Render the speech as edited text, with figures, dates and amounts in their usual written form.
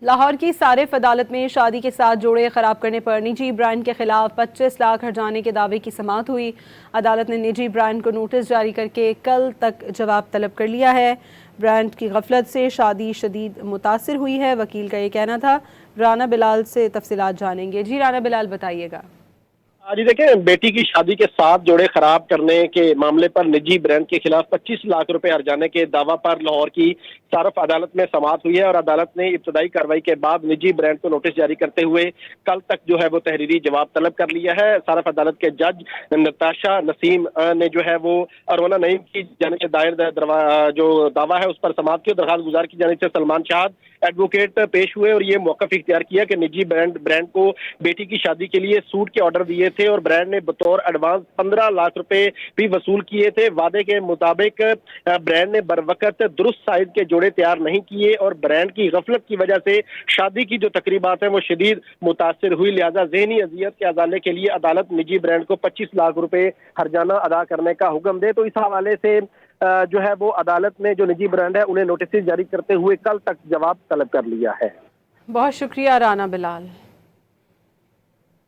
لاہور کی صارف عدالت میں شادی کے ساتھ جوڑے خراب کرنے پر نجی برانڈ کے خلاف 25 لاکھ ہرجانے کے دعوے کی سماعت ہوئی۔ عدالت نے نجی برانڈ کو نوٹس جاری کر کے کل تک جواب طلب کر لیا ہے۔ برانڈ کی غفلت سے شادی شدید متاثر ہوئی ہے، وکیل کا یہ کہنا تھا۔ رانا بلال سے تفصیلات جانیں گے۔ جی رانا بلال، بتائیے گا۔ جی دیکھیں، بیٹی کی شادی کے ساتھ جوڑے خراب کرنے کے معاملے پر نجی برانڈ کے خلاف 25 لاکھ روپے ہرجانے کے دعویٰ پر لاہور کی صارف عدالت میں سماعت ہوئی ہے، اور عدالت نے ابتدائی کارروائی کے بعد نجی برانڈ کو نوٹس جاری کرتے ہوئے کل تک جو ہے وہ تحریری جواب طلب کر لیا ہے۔ صارف عدالت کے جج نتاشا نسیم نے جو ہے وہ ارونا نعیم کی جانب سے دائر جو دعویٰ ہے اس پر سماعت کی، اور درخواست گزار کی جانب سے سلمان شہاد ایڈوکیٹ پیش ہوئے اور یہ موقف اختیار کیا کہ نجی برانڈ کو بیٹی کی شادی کے لیے سوٹ کے آرڈر دیے تھے، اور برانڈ نے بطور ایڈوانس 15 لاکھ روپے بھی وصول کیے تھے۔ وعدے کے مطابق برانڈ نے بروقت درست سائز کے جوڑے تیار نہیں کیے، اور برانڈ کی غفلت کی وجہ سے شادی کی جو تقریبات ہیں وہ شدید متاثر ہوئی۔ لہذا ذہنی اذیت کے ازالے کے لیے عدالت نجی برانڈ کو 25 لاکھ روپے ہرجانہ ادا کرنے کا حکم دے۔ تو اس حوالے سے جو ہے وہ عدالت نے جو نجی برانڈ ہے انہیں نوٹس جاری کرتے ہوئے کل تک جواب طلب کر لیا ہے۔ بہت شکریہ رانا بلال۔